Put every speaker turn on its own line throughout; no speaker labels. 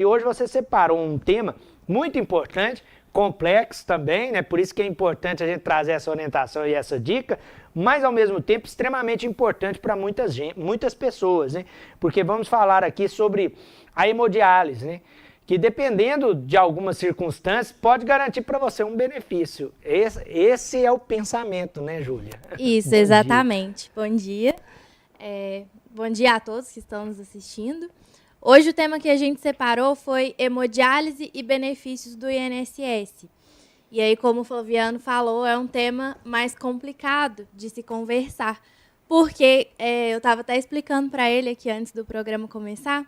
E hoje você separou um tema muito importante, complexo também, né? Por isso que é importante a gente trazer essa orientação e essa dica, mas ao mesmo tempo extremamente importante para muitas pessoas, né? Porque vamos falar aqui sobre a hemodiálise, né? Que dependendo de algumas circunstâncias, pode garantir para você um benefício. Esse é o pensamento, né, Júlia?
Isso, exatamente. Bom dia. Bom dia a todos que estão nos assistindo. Hoje o tema que a gente separou foi hemodiálise e benefícios do INSS. E aí, como o Flaviano falou, é um tema mais complicado de se conversar, porque eu estava até explicando para ele aqui antes do programa começar,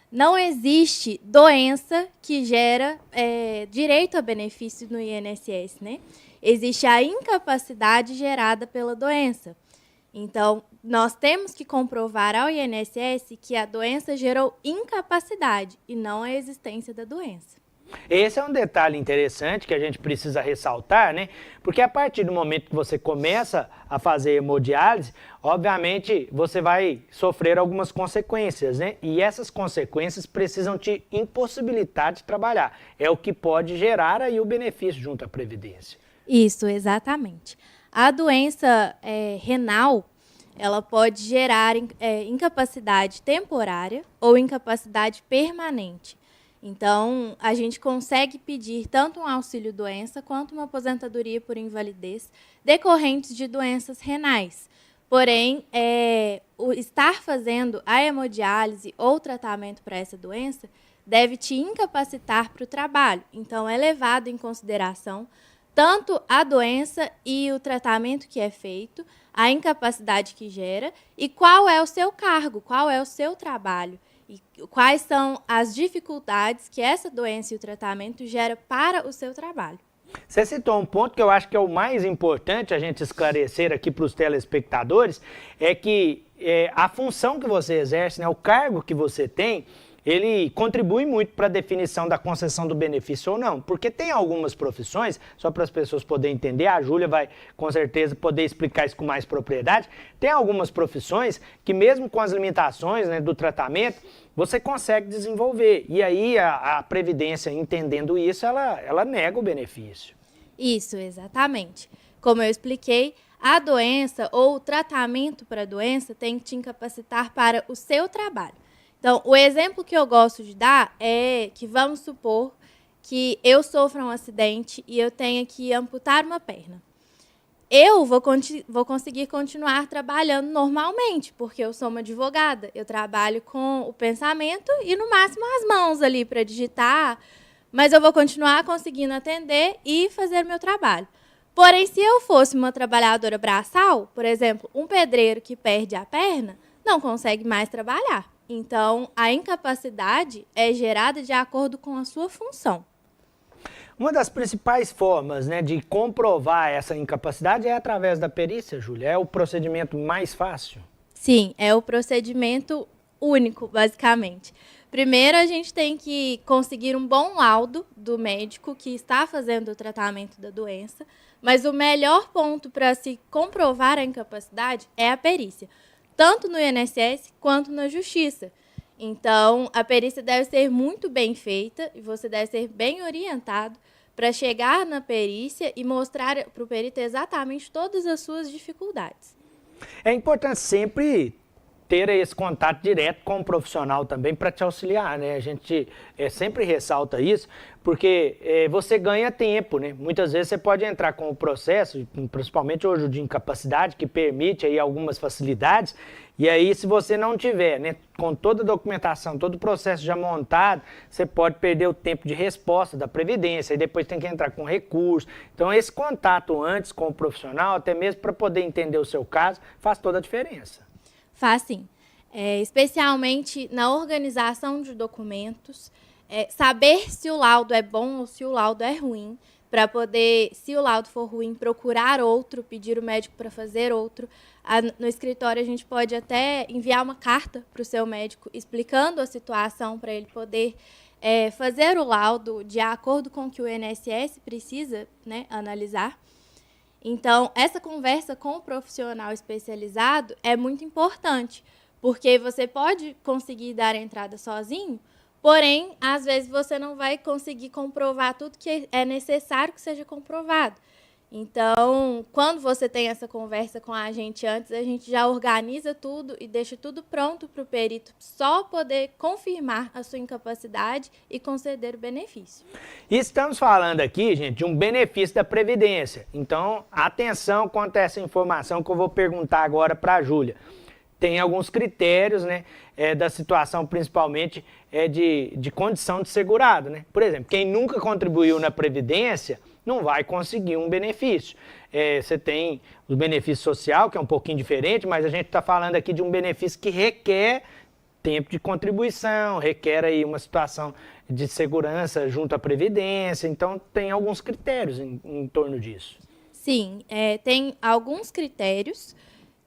não existe doença que gera direito a benefício no INSS, né? Existe a incapacidade gerada pela doença. Então, nós temos que comprovar ao INSS que a doença gerou incapacidade e não a existência da doença.
Esse é um detalhe interessante que a gente precisa ressaltar, né? Porque a partir do momento que você começa a fazer hemodiálise, obviamente você vai sofrer algumas consequências, né? E essas consequências precisam te impossibilitar de trabalhar. É o que pode gerar aí o benefício junto à Previdência.
Isso, exatamente. A doença renal, ela pode gerar incapacidade temporária ou incapacidade permanente. Então, a gente consegue pedir tanto um auxílio-doença quanto uma aposentadoria por invalidez decorrentes de doenças renais. Porém, o estar fazendo a hemodiálise ou tratamento para essa doença deve te incapacitar para o trabalho. Então, é levado em consideração tanto a doença e o tratamento que é feito, a incapacidade que gera e qual é o seu cargo, qual é o seu trabalho. E quais são as dificuldades que essa doença e o tratamento gera para o seu trabalho.
Você citou um ponto que eu acho que é o mais importante a gente esclarecer aqui para os telespectadores, é que a função que você exerce, né, o cargo que você tem, ele contribui muito para a definição da concessão do benefício ou não. Porque tem algumas profissões, só para as pessoas poderem entender, a Júlia vai com certeza poder explicar isso com mais propriedade, tem algumas profissões que mesmo com as limitações, né, do tratamento, você consegue desenvolver. E aí a Previdência, entendendo isso, ela nega o benefício.
Isso, exatamente. Como eu expliquei, a doença ou o tratamento para a doença tem que te incapacitar para o seu trabalho. Então, o exemplo que eu gosto de dar é que vamos supor que eu sofra um acidente e eu tenha que amputar uma perna. Eu vou conseguir continuar trabalhando normalmente, porque eu sou uma advogada. Eu trabalho com o pensamento e, no máximo, as mãos ali para digitar, mas eu vou continuar conseguindo atender e fazer o meu trabalho. Porém, se eu fosse uma trabalhadora braçal, por exemplo, um pedreiro que perde a perna, não consegue mais trabalhar. Então, a incapacidade é gerada de acordo com a sua função.
Uma das principais formas, né, de comprovar essa incapacidade é através da perícia, Júlia? É o procedimento mais fácil?
Sim, é o procedimento único, basicamente. Primeiro, a gente tem que conseguir um bom laudo do médico que está fazendo o tratamento da doença, mas o melhor ponto para se comprovar a incapacidade é a perícia, tanto no INSS quanto na Justiça. Então, a perícia deve ser muito bem feita e você deve ser bem orientado para chegar na perícia e mostrar para o perito exatamente todas as suas dificuldades.
É importante sempre ter esse contato direto com o profissional também para te auxiliar, né? A gente sempre ressalta isso, porque você ganha tempo, né? Muitas vezes você pode entrar com o processo, principalmente hoje o de incapacidade, que permite aí algumas facilidades, e aí se você não tiver, né, com toda a documentação, todo o processo já montado, você pode perder o tempo de resposta da Previdência, e depois tem que entrar com recurso. Então esse contato antes com o profissional, até mesmo para poder entender o seu caso, faz toda a diferença.
Faz sim. Especialmente na organização de documentos, saber se o laudo é bom ou se o laudo é ruim, para poder, se o laudo for ruim, procurar outro, pedir o médico para fazer outro. No escritório, a gente pode até enviar uma carta para o seu médico explicando a situação para ele poder fazer o laudo de acordo com o que o INSS precisa, né, analisar. Então, essa conversa com o profissional especializado é muito importante, porque você pode conseguir dar a entrada sozinho, Porém, às vezes você não vai conseguir comprovar tudo que é necessário que seja comprovado. Então, quando você tem essa conversa com a gente antes, a gente já organiza tudo e deixa tudo pronto para o perito só poder confirmar a sua incapacidade e conceder o benefício.
E estamos falando aqui, gente, de um benefício da Previdência. Então, atenção quanto a essa informação que eu vou perguntar agora para a Júlia. Tem alguns critérios, né, da situação, principalmente de condição de segurado, né? Por exemplo, quem nunca contribuiu na Previdência não vai conseguir um benefício. Você tem o benefício social, que é um pouquinho diferente, mas a gente está falando aqui de um benefício que requer tempo de contribuição, requer aí uma situação de segurança junto à Previdência, então tem alguns critérios em torno disso.
Sim, tem alguns critérios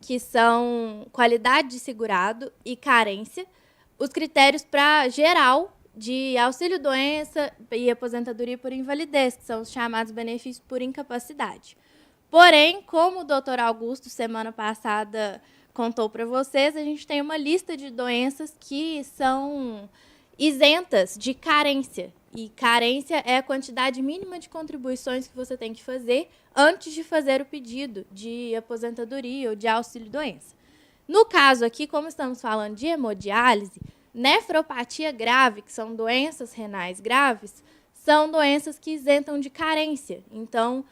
que são qualidade de segurado e carência. Os critérios para geral de auxílio-doença e aposentadoria por invalidez, que são os chamados benefícios por incapacidade. Porém, como o doutor Augusto, semana passada, contou para vocês, a gente tem uma lista de doenças que são isentas de carência. E carência é a quantidade mínima de contribuições que você tem que fazer antes de fazer o pedido de aposentadoria ou de auxílio-doença. No caso aqui, como estamos falando de hemodiálise, nefropatia grave, que são doenças renais graves, são doenças que isentam de carência. Então,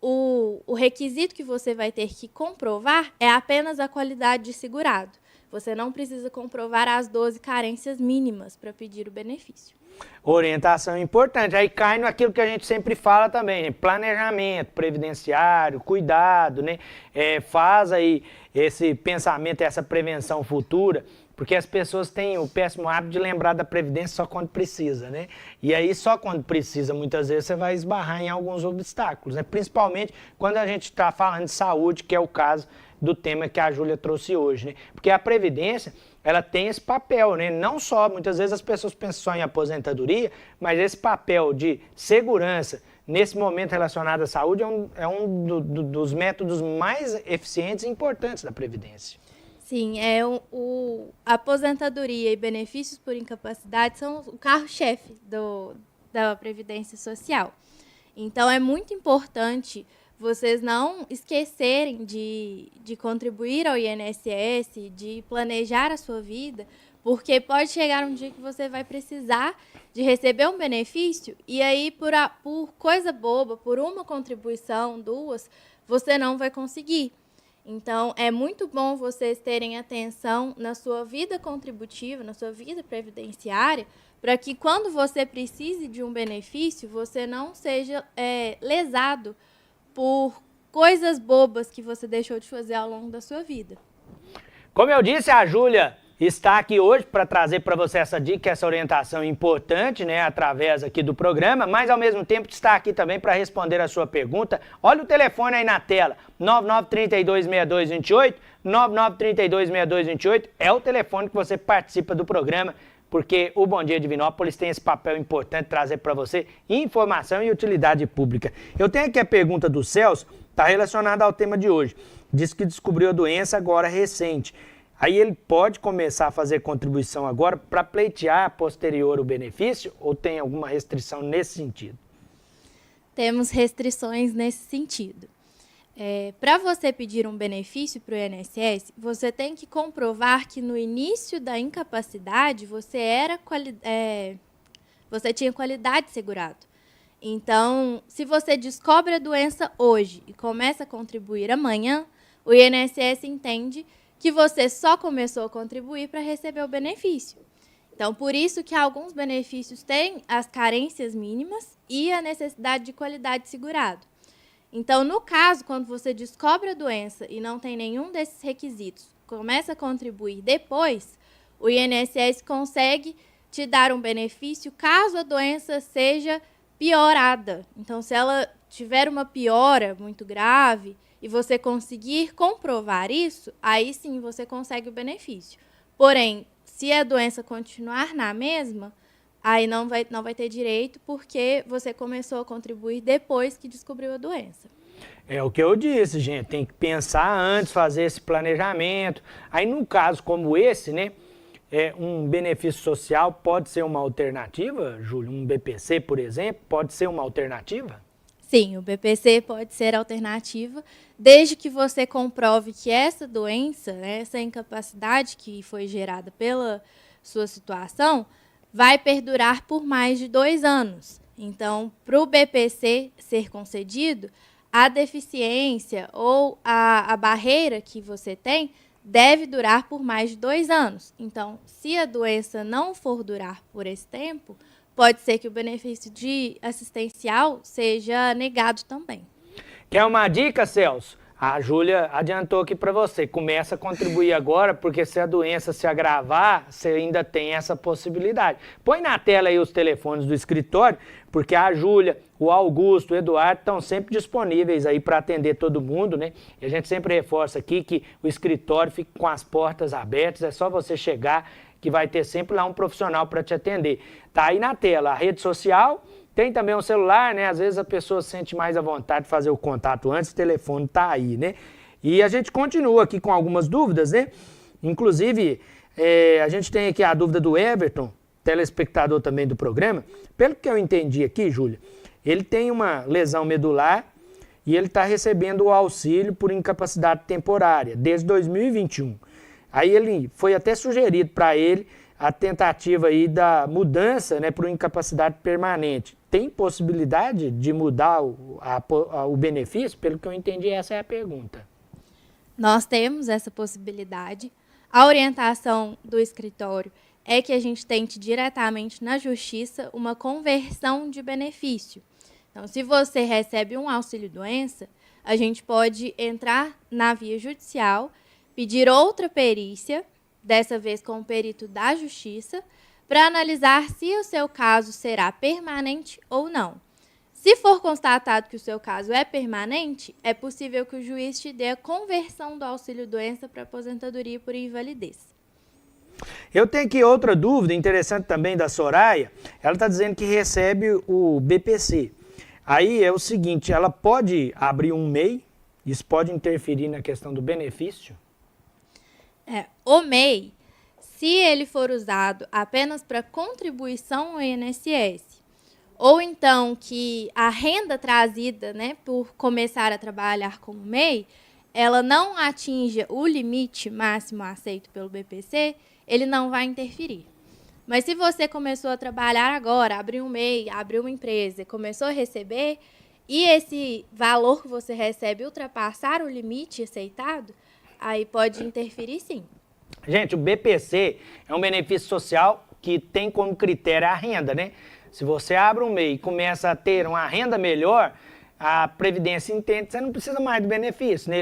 o requisito que você vai ter que comprovar é apenas a qualidade de segurado. Você não precisa comprovar as 12 carências mínimas para pedir o benefício.
Orientação importante. Aí cai naquilo que a gente sempre fala também, né? Planejamento previdenciário, cuidado, né? Faz aí esse pensamento, essa prevenção futura, porque as pessoas têm o péssimo hábito de lembrar da Previdência só quando precisa, né? E aí só quando precisa, muitas vezes, você vai esbarrar em alguns obstáculos, né? Principalmente quando a gente está falando de saúde, que é o caso do tema que a Júlia trouxe hoje, né? Porque a Previdência, ela tem esse papel, né? Não só, muitas vezes as pessoas pensam só em aposentadoria, mas esse papel de segurança, nesse momento relacionado à saúde, é um dos métodos mais eficientes e importantes da Previdência.
Sim, a aposentadoria e benefícios por incapacidade são o carro-chefe da Previdência Social. Então, é muito importante vocês não esquecerem de contribuir ao INSS, de planejar a sua vida, porque pode chegar um dia que você vai precisar de receber um benefício e aí, por coisa boba, por uma contribuição, 2, você não vai conseguir. Então, é muito bom vocês terem atenção na sua vida contributiva, na sua vida previdenciária, para que quando você precise de um benefício, você não seja lesado por coisas bobas que você deixou de fazer ao longo da sua vida.
Como eu disse, a Júlia está aqui hoje para trazer para você essa dica, essa orientação importante, né, através aqui do programa, mas ao mesmo tempo está aqui também para responder a sua pergunta. Olha o telefone aí na tela, 99326228, 99326228 é o telefone que você participa do programa, porque o Bom Dia Divinópolis tem esse papel importante de trazer para você informação e utilidade pública. Eu tenho aqui a pergunta do Celso, está relacionada ao tema de hoje. Diz que descobriu a doença agora recente. Aí ele pode começar a fazer contribuição agora para pleitear posterior o benefício ou tem alguma restrição nesse sentido?
Temos restrições nesse sentido. Para você pedir um benefício para o INSS, você tem que comprovar que no início da incapacidade você tinha qualidade de segurado. Então, se você descobre a doença hoje e começa a contribuir amanhã, o INSS entende que você só começou a contribuir para receber o benefício. Então, por isso que alguns benefícios têm as carências mínimas e a necessidade de qualidade de segurado. Então, no caso, quando você descobre a doença e não tem nenhum desses requisitos, começa a contribuir depois, o INSS consegue te dar um benefício caso a doença seja piorada. Então, se ela tiver uma piora muito grave e você conseguir comprovar isso, aí sim você consegue o benefício. Porém, se a doença continuar na mesma, aí não vai ter direito porque você começou a contribuir depois que descobriu a doença.
É o que eu disse, gente, tem que pensar antes, fazer esse planejamento. Aí, num caso como esse, né, um benefício social pode ser uma alternativa, Júlio? Um BPC, por exemplo, pode ser uma alternativa?
Sim, o BPC pode ser alternativa, desde que você comprove que essa doença, né, essa incapacidade que foi gerada pela sua situação, vai perdurar por mais de 2 anos. Então, para o BPC ser concedido, a deficiência ou a barreira que você tem deve durar por mais de 2 anos. Então, se a doença não for durar por esse tempo, pode ser que o benefício de assistencial seja negado também.
Quer uma dica, Celso? A Júlia adiantou aqui para você. Começa a contribuir agora, porque se a doença se agravar, você ainda tem essa possibilidade. Põe na tela aí os telefones do escritório, porque a Júlia, o Augusto, o Eduardo estão sempre disponíveis aí para atender todo mundo, né? E a gente sempre reforça aqui que o escritório fica com as portas abertas, é só você chegar que vai ter sempre lá um profissional para te atender. Tá aí na tela a rede social. Tem também um celular, né? Às vezes a pessoa se sente mais à vontade de fazer o contato antes, o telefone tá aí, né? E a gente continua aqui com algumas dúvidas, né? Inclusive, a gente tem aqui a dúvida do Everton, telespectador também do programa. Pelo que eu entendi aqui, Júlia, ele tem uma lesão medular e ele está recebendo o auxílio por incapacidade temporária desde 2021. Aí ele foi até sugerido para ele a tentativa aí da mudança, né, para incapacidade permanente. Tem possibilidade de mudar o benefício? Pelo que eu entendi, essa é a pergunta.
Nós temos essa possibilidade. A orientação do escritório é que a gente tente diretamente na justiça uma conversão de benefício. Então, se você recebe um auxílio-doença, a gente pode entrar na via judicial, pedir outra perícia, dessa vez com o perito da Justiça, para analisar se o seu caso será permanente ou não. Se for constatado que o seu caso é permanente, é possível que o juiz te dê a conversão do auxílio-doença para aposentadoria por invalidez.
Eu tenho aqui outra dúvida interessante também da Soraya. Ela está dizendo que recebe o BPC. Aí é o seguinte, ela pode abrir um MEI? Isso pode interferir na questão do benefício?
O MEI, se ele for usado apenas para contribuição ao INSS, ou então que a renda trazida, né, por começar a trabalhar como MEI, ela não atinja o limite máximo aceito pelo BPC, ele não vai interferir. Mas se você começou a trabalhar agora, abriu um MEI, abriu uma empresa, começou a receber, e esse valor que você recebe ultrapassar o limite aceitado, aí pode interferir sim.
Gente, o BPC é um benefício social que tem como critério a renda, né? Se você abre um MEI e começa a ter uma renda melhor, a Previdência entende que você não precisa mais do benefício, né?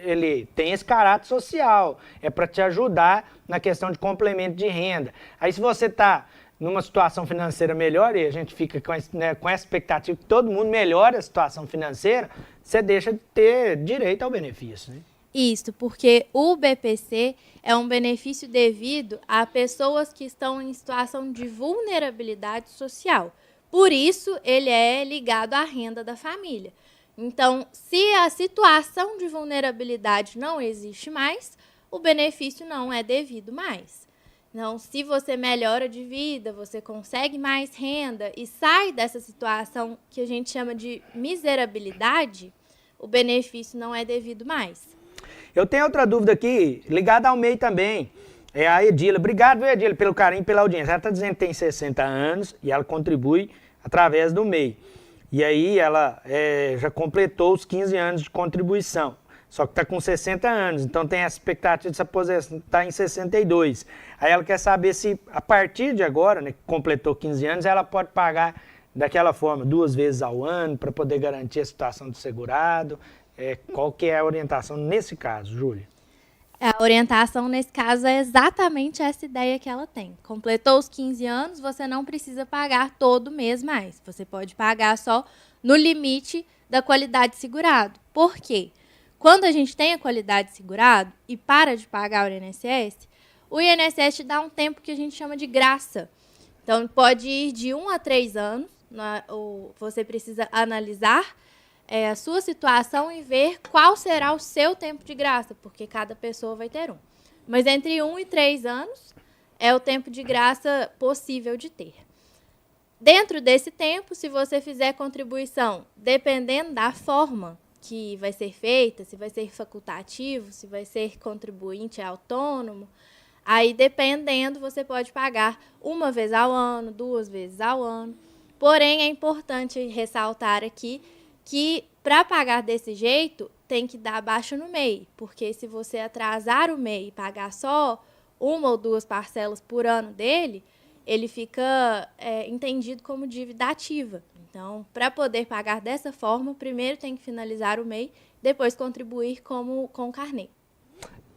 Ele tem esse caráter social, é para te ajudar na questão de complemento de renda. Aí se você está numa situação financeira melhor, e a gente fica com essa expectativa que todo mundo melhore a situação financeira, você deixa de ter direito ao benefício, né?
Isso, porque o BPC é um benefício devido a pessoas que estão em situação de vulnerabilidade social. Por isso, ele é ligado à renda da família. Então, se a situação de vulnerabilidade não existe mais, o benefício não é devido mais. Então, se você melhora de vida, você consegue mais renda e sai dessa situação que a gente chama de miserabilidade, o benefício não é devido mais.
Eu tenho outra dúvida aqui, ligada ao MEI também. É a Edila. Obrigado, viu, Edila, pelo carinho e pela audiência. Ela está dizendo que tem 60 anos e ela contribui através do MEI. E aí ela já completou os 15 anos de contribuição. Só que está com 60 anos, então tem a expectativa de se aposentar em 62. Aí ela quer saber se, a partir de agora, né, que completou 15 anos, ela pode pagar daquela forma, 2 vezes ao ano, para poder garantir a situação do segurado. Qual que é a orientação nesse caso, Júlia?
A orientação nesse caso é exatamente essa ideia que ela tem. Completou os 15 anos, você não precisa pagar todo mês mais. Você pode pagar só no limite da qualidade segurado. Por quê? Quando a gente tem a qualidade segurado e para de pagar o INSS te dá um tempo que a gente chama de graça. Então, pode ir de 1 a 3 anos. Você precisa analisar a sua situação e ver qual será o seu tempo de graça, porque cada pessoa vai ter um. Mas entre 1 e 3 anos, é o tempo de graça possível de ter. Dentro desse tempo, se você fizer contribuição, dependendo da forma que vai ser feita, se vai ser facultativo, se vai ser contribuinte autônomo, aí dependendo você pode pagar uma vez ao ano, 2 vezes ao ano. Porém, é importante ressaltar aqui que para pagar desse jeito tem que dar baixa no MEI, porque se você atrasar o MEI e pagar só 1 ou 2 parcelas por ano dele, ele fica entendido como dívida ativa. Então, para poder pagar dessa forma, primeiro tem que finalizar o MEI, depois contribuir com o carnê.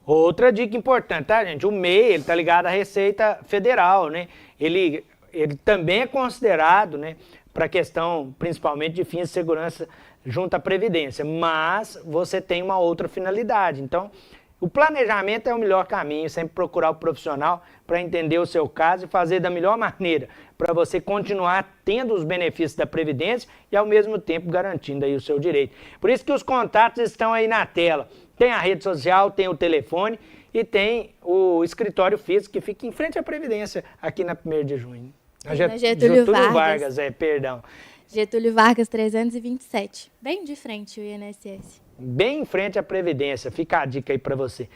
Outra dica importante, tá, gente? O MEI, ele tá ligado à Receita Federal, né? Ele também é considerado, né, para questão, principalmente, de fins de segurança junto à Previdência, mas você tem uma outra finalidade. Então, o planejamento é o melhor caminho, sempre procurar o profissional para entender o seu caso e fazer da melhor maneira, para você continuar tendo os benefícios da Previdência e, ao mesmo tempo, garantindo aí o seu direito. Por isso que os contatos estão aí na tela. Tem a rede social, tem o telefone e tem o escritório físico que fica em frente à Previdência, aqui na 1º de junho.
Na Getúlio
Vargas, perdão.
Getúlio Vargas 327, bem de frente o INSS.
Bem em frente à Previdência, fica a dica aí para você.